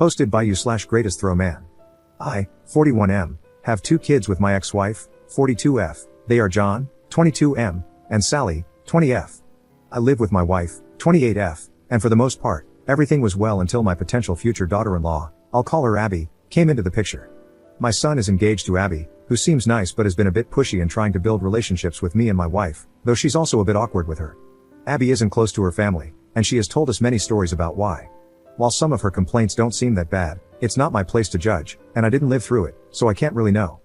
Hosted by you/greatest throw man. I, 41M, have 2 kids with my ex-wife, 42F, they are John, 22M, and Sally, 20F. I live with my wife, 28F, and for the most part, everything was well until my potential future daughter-in-law, I'll call her Abby, came into the picture. My son is engaged to Abby, who seems nice but has been a bit pushy in trying to build relationships with me and my wife, though she's also a bit awkward with her. Abby isn't close to her family, and she has told us many stories about why. While some of her complaints don't seem that bad, it's not my place to judge, and I didn't live through it, so I can't really know.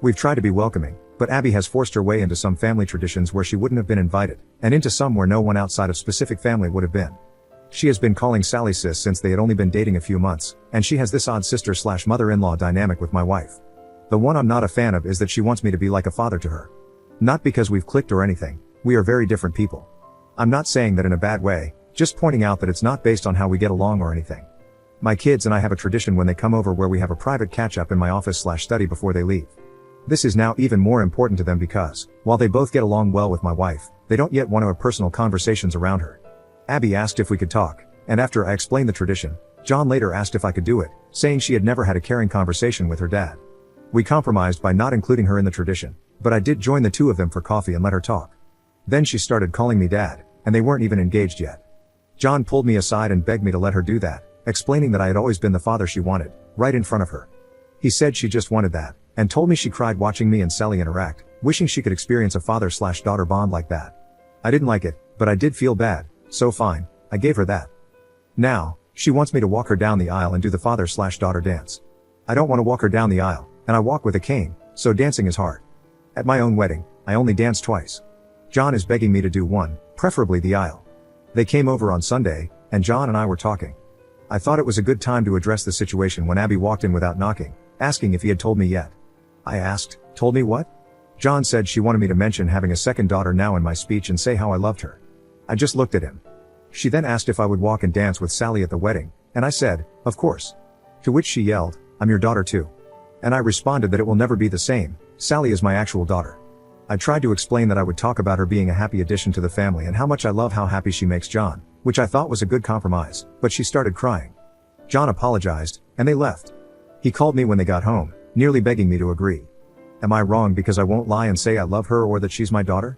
We've tried to be welcoming, but Abby has forced her way into some family traditions where she wouldn't have been invited, and into some where no one outside of specific family would have been. She has been calling Sally sis since they had only been dating a few months, and she has this odd sister/mother-in-law dynamic with my wife. The one I'm not a fan of is that she wants me to be like a father to her. Not because we've clicked or anything, we are very different people. I'm not saying that in a bad way, just pointing out that it's not based on how we get along or anything. My kids and I have a tradition when they come over where we have a private catch-up in my office/study before they leave. This is now even more important to them because, while they both get along well with my wife, they don't yet want to have personal conversations around her. Abby asked if we could talk, and after I explained the tradition, John later asked if I could do it, saying she had never had a caring conversation with her dad. We compromised by not including her in the tradition, but I did join the 2 of them for coffee and let her talk. Then she started calling me dad, and they weren't even engaged yet. John pulled me aside and begged me to let her do that, explaining that I had always been the father she wanted, right in front of her. He said she just wanted that, and told me she cried watching me and Sally interact, wishing she could experience a father/daughter bond like that. I didn't like it, but I did feel bad, so fine, I gave her that. Now, she wants me to walk her down the aisle and do the father/daughter dance. I don't want to walk her down the aisle, and I walk with a cane, so dancing is hard. At my own wedding, I only danced twice. John is begging me to do one, preferably the aisle. They came over on Sunday, and John and I were talking. I thought it was a good time to address the situation when Abby walked in without knocking, asking if he had told me yet. I asked, told me what? John said she wanted me to mention having a second daughter now in my speech and say how I loved her. I just looked at him. She then asked if I would walk and dance with Sally at the wedding, and I said, of course. To which she yelled, I'm your daughter too. And I responded that it will never be the same, Sally is my actual daughter. I tried to explain that I would talk about her being a happy addition to the family and how much I love how happy she makes John, which I thought was a good compromise, but she started crying. John apologized, and they left. He called me when they got home, nearly begging me to agree. Am I wrong because I won't lie and say I love her or that she's my daughter?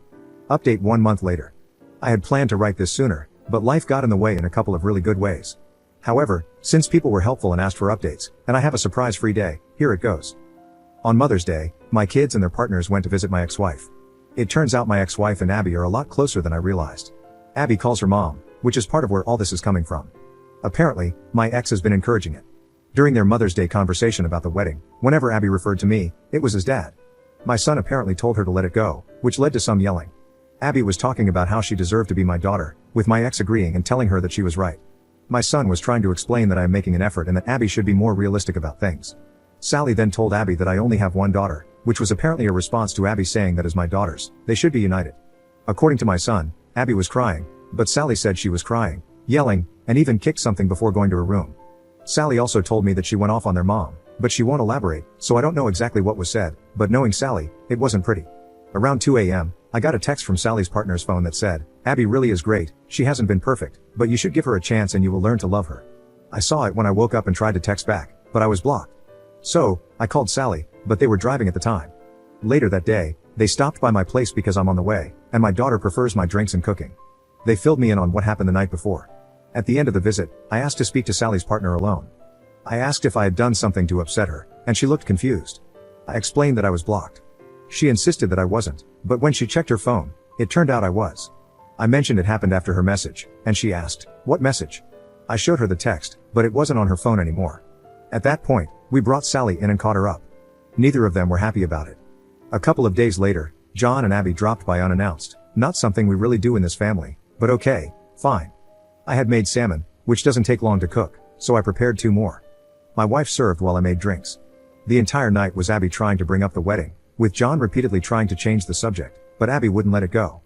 Update 1 month later. I had planned to write this sooner, but life got in the way in a couple of really good ways. However, since people were helpful and asked for updates, and I have a surprise-free day, here it goes. On Mother's Day, my kids and their partners went to visit my ex-wife. It turns out my ex-wife and Abby are a lot closer than I realized. Abby calls her mom, which is part of where all this is coming from. Apparently, my ex has been encouraging it. During their Mother's Day conversation about the wedding, whenever Abby referred to me, it was as dad. My son apparently told her to let it go, which led to some yelling. Abby was talking about how she deserved to be my daughter, with my ex agreeing and telling her that she was right. My son was trying to explain that I am making an effort and that Abby should be more realistic about things. Sally then told Abby that I only have one daughter, which was apparently a response to Abby saying that as my daughters, they should be united. According to my son, Abby was crying, but Sally said she was crying, yelling, and even kicked something before going to her room. Sally also told me that she went off on their mom, but she won't elaborate, so I don't know exactly what was said, but knowing Sally, it wasn't pretty. Around 2 a.m., I got a text from Sally's partner's phone that said, Abby really is great, she hasn't been perfect, but you should give her a chance and you will learn to love her. I saw it when I woke up and tried to text back, but I was blocked. So, I called Sally, but they were driving at the time. Later that day, they stopped by my place because I'm on the way, and my daughter prefers my drinks and cooking. They filled me in on what happened the night before. At the end of the visit, I asked to speak to Sally's partner alone. I asked if I had done something to upset her, and she looked confused. I explained that I was blocked. She insisted that I wasn't, but when she checked her phone, it turned out I was. I mentioned it happened after her message, and she asked, what message? I showed her the text, but it wasn't on her phone anymore. At that point, we brought Sally in and caught her up. Neither of them were happy about it. A couple of days later, John and Abby dropped by unannounced, not something we really do in this family, but okay, fine. I had made salmon, which doesn't take long to cook, so I prepared 2 more. My wife served while I made drinks. The entire night was Abby trying to bring up the wedding, with John repeatedly trying to change the subject, but Abby wouldn't let it go.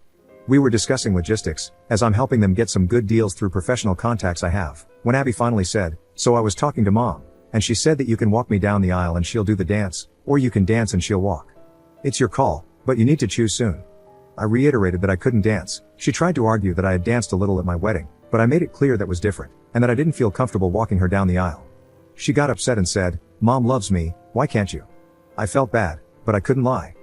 We were discussing logistics, as I'm helping them get some good deals through professional contacts I have, when Abby finally said, so I was talking to mom, and she said that you can walk me down the aisle and she'll do the dance, or you can dance and she'll walk. It's your call, but you need to choose soon. I reiterated that I couldn't dance. She tried to argue that I had danced a little at my wedding, but I made it clear that was different, and that I didn't feel comfortable walking her down the aisle. She got upset and said, "Mom loves me, why can't you?" I felt bad, but I couldn't lie.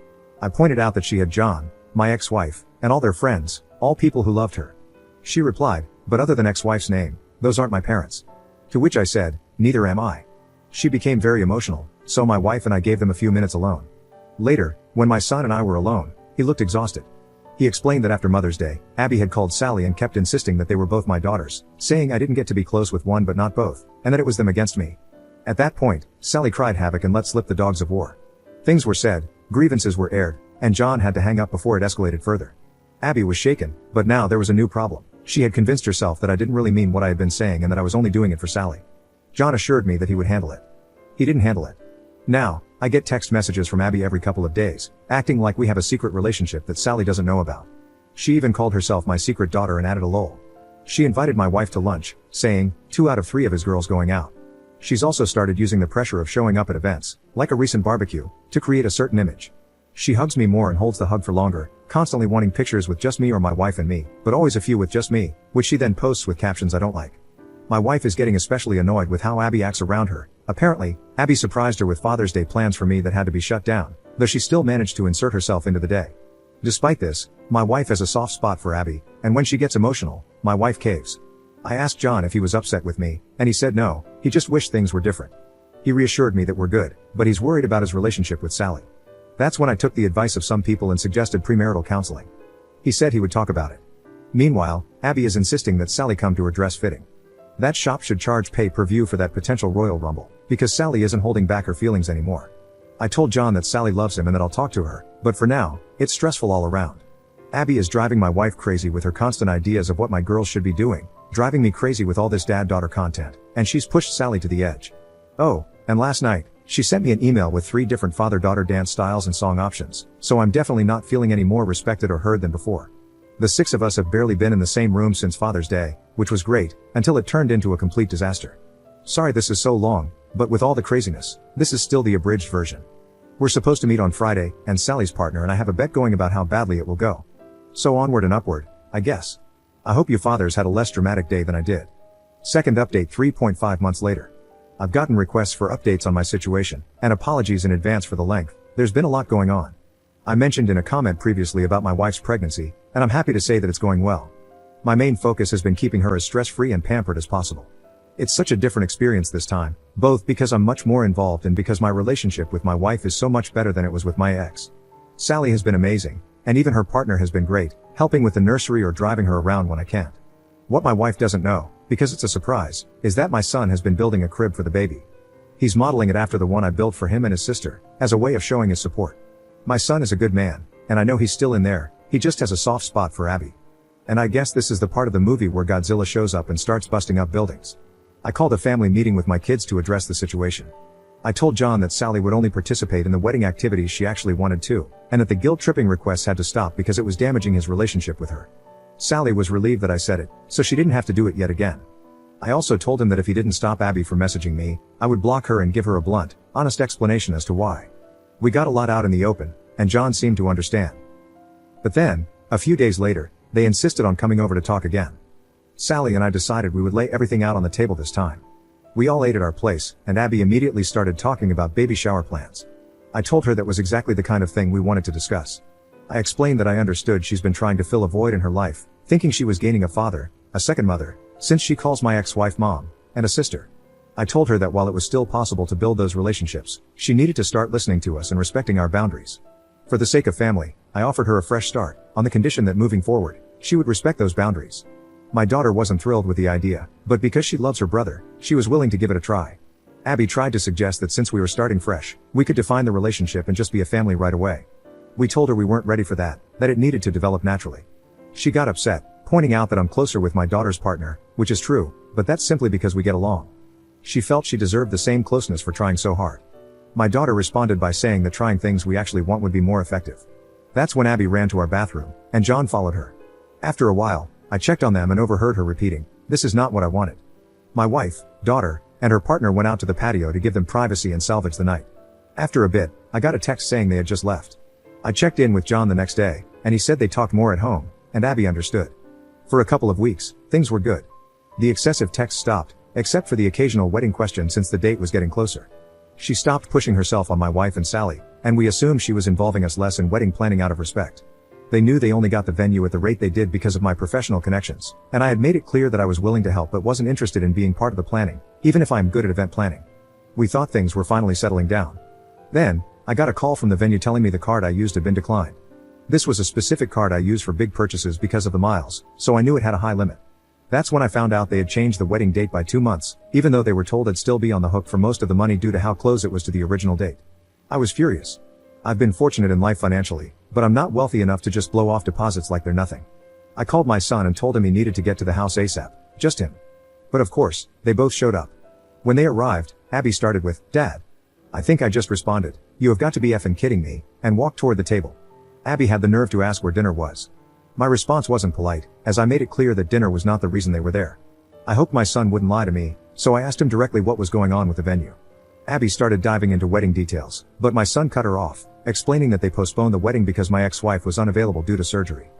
I pointed out that she had John, my ex-wife, and all their friends, all people who loved her. She replied, "But other than ex-wife's name, those aren't my parents." To which I said, "Neither am I." She became very emotional, so my wife and I gave them a few minutes alone. Later, when my son and I were alone, he looked exhausted. He explained that after Mother's Day, Abby had called Sally and kept insisting that they were both my daughters, saying I didn't get to be close with one but not both, and that it was them against me. At that point, Sally cried havoc and let slip the dogs of war. Things were said, grievances were aired, and John had to hang up before it escalated further. Abby was shaken, but now there was a new problem. She had convinced herself that I didn't really mean what I had been saying and that I was only doing it for Sally. John assured me that he would handle it. He didn't handle it. Now, I get text messages from Abby every couple of days, acting like we have a secret relationship that Sally doesn't know about. She even called herself my secret daughter and added a lol. She invited my wife to lunch, saying, 2 out of 3 of his girls going out. She's also started using the pressure of showing up at events, like a recent barbecue, to create a certain image. She hugs me more and holds the hug for longer, constantly wanting pictures with just me or my wife and me, but always a few with just me, which she then posts with captions I don't like. My wife is getting especially annoyed with how Abby acts around her. Apparently, Abby surprised her with Father's Day plans for me that had to be shut down, though she still managed to insert herself into the day. Despite this, my wife has a soft spot for Abby, and when she gets emotional, my wife caves. I asked John if he was upset with me, and he said no, he just wished things were different. He reassured me that we're good, but he's worried about his relationship with Sally. That's when I took the advice of some people and suggested premarital counseling. He said he would talk about it. Meanwhile, Abby is insisting that Sally come to her dress fitting. That shop should charge pay-per-view for that potential Royal Rumble, because Sally isn't holding back her feelings anymore. I told John that Sally loves him and that I'll talk to her, but for now, it's stressful all around. Abby is driving my wife crazy with her constant ideas of what my girls should be doing, driving me crazy with all this dad-daughter content, and she's pushed Sally to the edge. Oh, and last night, she sent me an email with 3 different father-daughter dance styles and song options, so I'm definitely not feeling any more respected or heard than before. The 6 of us have barely been in the same room since Father's Day, which was great, until it turned into a complete disaster. Sorry this is so long, but with all the craziness, this is still the abridged version. We're supposed to meet on Friday, and Sally's partner and I have a bet going about how badly it will go. So onward and upward, I guess. I hope you fathers had a less dramatic day than I did. Second update 3.5 months later. I've gotten requests for updates on my situation, and apologies in advance for the length. There's been a lot going on. I mentioned in a comment previously about my wife's pregnancy, and I'm happy to say that it's going well. My main focus has been keeping her as stress-free and pampered as possible. It's such a different experience this time, both because I'm much more involved and because my relationship with my wife is so much better than it was with my ex. Sally has been amazing, and even her partner has been great, helping with the nursery or driving her around when I can't. What my wife doesn't know, because it's a surprise, is that my son has been building a crib for the baby. He's modeling it after the one I built for him and his sister, as a way of showing his support. My son is a good man, and I know he's still in there, he just has a soft spot for Abby. And I guess this is the part of the movie where Godzilla shows up and starts busting up buildings. I called a family meeting with my kids to address the situation. I told John that Sally would only participate in the wedding activities she actually wanted to, and that the guilt-tripping requests had to stop because it was damaging his relationship with her. Sally was relieved that I said it, so she didn't have to do it yet again. I also told him that if he didn't stop Abby from messaging me, I would block her and give her a blunt, honest explanation as to why. We got a lot out in the open, and John seemed to understand. But then, a few days later, they insisted on coming over to talk again. Sally and I decided we would lay everything out on the table this time. We all ate at our place, and Abby immediately started talking about baby shower plans. I told her that was exactly the kind of thing we wanted to discuss. I explained that I understood she's been trying to fill a void in her life, thinking she was gaining a father, a second mother, since she calls my ex-wife mom, and a sister. I told her that while it was still possible to build those relationships, she needed to start listening to us and respecting our boundaries. For the sake of family, I offered her a fresh start, on the condition that moving forward, she would respect those boundaries. My daughter wasn't thrilled with the idea, but because she loves her brother, she was willing to give it a try. Abby tried to suggest that since we were starting fresh, we could define the relationship and just be a family right away. We told her we weren't ready for that it needed to develop naturally. She got upset, pointing out that I'm closer with my daughter's partner, which is true, but that's simply because we get along. She felt she deserved the same closeness for trying so hard. My daughter responded by saying that trying things we actually want would be more effective. That's when Abby ran to our bathroom, and John followed her. After a while, I checked on them and overheard her repeating, "This is not what I wanted." My wife, daughter, and her partner went out to the patio to give them privacy and salvage the night. After a bit, I got a text saying they had just left. I checked in with John the next day, and he said they talked more at home, and Abby understood. For a couple of weeks, things were good. The excessive text stopped, except for the occasional wedding question since the date was getting closer. She stopped pushing herself on my wife and Sally, and we assumed she was involving us less in wedding planning out of respect. They knew they only got the venue at the rate they did because of my professional connections, and I had made it clear that I was willing to help but wasn't interested in being part of the planning, even if I'm good at event planning. We thought things were finally settling down. Then, I got a call from the venue telling me the card I used had been declined. This was a specific card I use for big purchases because of the miles, so I knew it had a high limit. That's when I found out they had changed the wedding date by 2 months, even though they were told I'd still be on the hook for most of the money due to how close it was to the original date. I was furious. I've been fortunate in life financially, but I'm not wealthy enough to just blow off deposits like they're nothing. I called my son and told him he needed to get to the house ASAP, just him. But of course, they both showed up. When they arrived, Abby started with, "Dad." I think I just responded, "You have got to be effing kidding me," and walked toward the table. Abby had the nerve to ask where dinner was. My response wasn't polite, as I made it clear that dinner was not the reason they were there. I hoped my son wouldn't lie to me, so I asked him directly what was going on with the venue. Abby started diving into wedding details, but my son cut her off, explaining that they postponed the wedding because my ex-wife was unavailable due to surgery.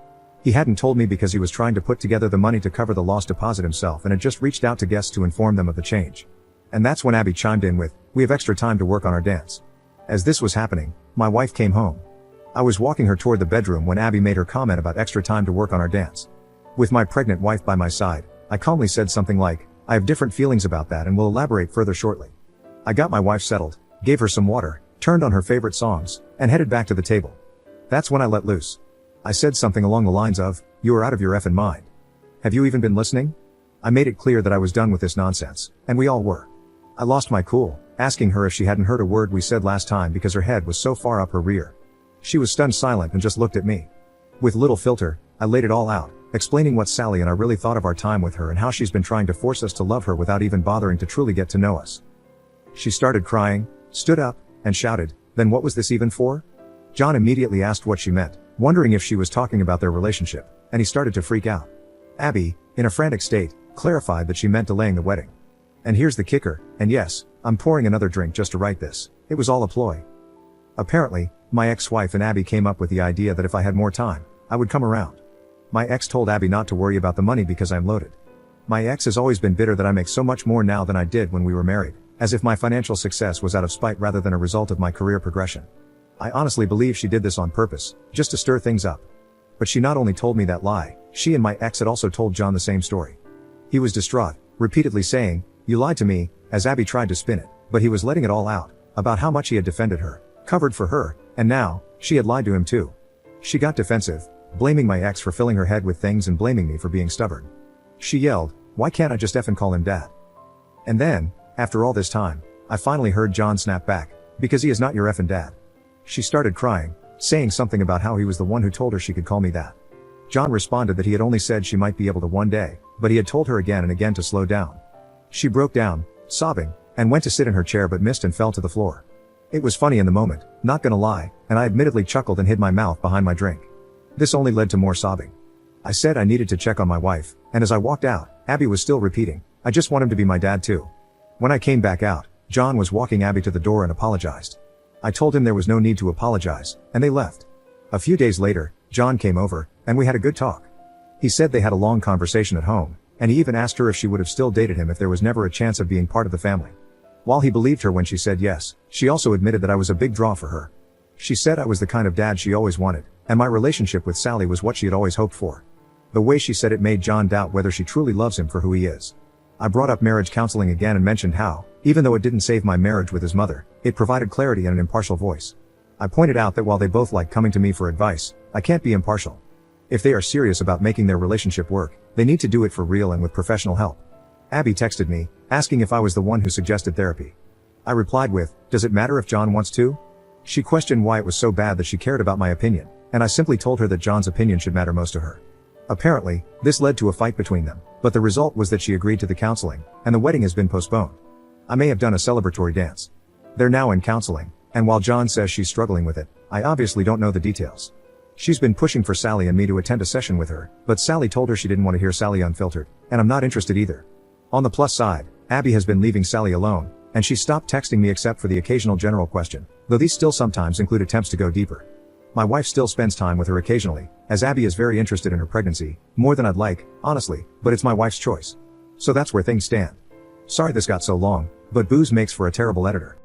He hadn't told me because he was trying to put together the money to cover the lost deposit himself and had just reached out to guests to inform them of the change. And that's when Abby chimed in with, "We have extra time to work on our dance." As this was happening, my wife came home. I was walking her toward the bedroom when Abby made her comment about extra time to work on our dance. With my pregnant wife by my side, I calmly said something like, "I have different feelings about that and will elaborate further shortly." I got my wife settled, gave her some water, turned on her favorite songs, and headed back to the table. That's when I let loose. I said something along the lines of, "You are out of your effing mind. Have you even been listening?" I made it clear that I was done with this nonsense, and we all were. I lost my cool, asking her if she hadn't heard a word we said last time because her head was so far up her rear. She was stunned silent and just looked at me. With little filter, I laid it all out, explaining what Sally and I really thought of our time with her and how she's been trying to force us to love her without even bothering to truly get to know us. She started crying, stood up, and shouted, "Then what was this even for?" John immediately asked what she meant, wondering if she was talking about their relationship, and he started to freak out. Abby, in a frantic state, clarified that she meant delaying the wedding. And here's the kicker, and yes, I'm pouring another drink just to write this. It was all a ploy. Apparently, my ex-wife and Abby came up with the idea that if I had more time, I would come around. My ex told Abby not to worry about the money because I'm loaded. My ex has always been bitter that I make so much more now than I did when we were married, as if my financial success was out of spite rather than a result of my career progression. I honestly believe she did this on purpose, just to stir things up. But she not only told me that lie, she and my ex had also told John the same story. He was distraught, repeatedly saying, "You lied to me," as Abby tried to spin it, but he was letting it all out, about how much he had defended her, covered for her, and now, she had lied to him too. She got defensive, blaming my ex for filling her head with things and blaming me for being stubborn. She yelled, "Why can't I just effing call him dad?" And then, after all this time, I finally heard John snap back, "Because he is not your effing dad." She started crying, saying something about how he was the one who told her she could call me that. John responded that he had only said she might be able to one day, but he had told her again and again to slow down. She broke down, sobbing, and went to sit in her chair but missed and fell to the floor. It was funny in the moment, not gonna lie, and I admittedly chuckled and hid my mouth behind my drink. This only led to more sobbing. I said I needed to check on my wife, and as I walked out, Abby was still repeating, "I just want him to be my dad too." When I came back out, John was walking Abby to the door and apologized. I told him there was no need to apologize, and they left. A few days later, John came over, and we had a good talk. He said they had a long conversation at home, and he even asked her if she would have still dated him if there was never a chance of being part of the family. While he believed her when she said yes, she also admitted that I was a big draw for her. She said I was the kind of dad she always wanted, and my relationship with Sally was what she had always hoped for. The way she said it made John doubt whether she truly loves him for who he is. I brought up marriage counseling again and mentioned how, even though it didn't save my marriage with his mother, it provided clarity and an impartial voice. I pointed out that while they both like coming to me for advice, I can't be impartial. If they are serious about making their relationship work, they need to do it for real and with professional help. Abby texted me, asking if I was the one who suggested therapy. I replied with, "Does it matter if John wants to?" She questioned why it was so bad that she cared about my opinion, and I simply told her that John's opinion should matter most to her. Apparently, this led to a fight between them, but the result was that she agreed to the counseling, and the wedding has been postponed. I may have done a celebratory dance. They're now in counseling, and while John says she's struggling with it, I obviously don't know the details. She's been pushing for Sally and me to attend a session with her, but Sally told her she didn't want to hear Sally unfiltered, and I'm not interested either. On the plus side, Abby has been leaving Sally alone, and she stopped texting me except for the occasional general question, though these still sometimes include attempts to go deeper. My wife still spends time with her occasionally, as Abby is very interested in her pregnancy, more than I'd like, honestly, but it's my wife's choice. So that's where things stand. Sorry this got so long, but booze makes for a terrible editor.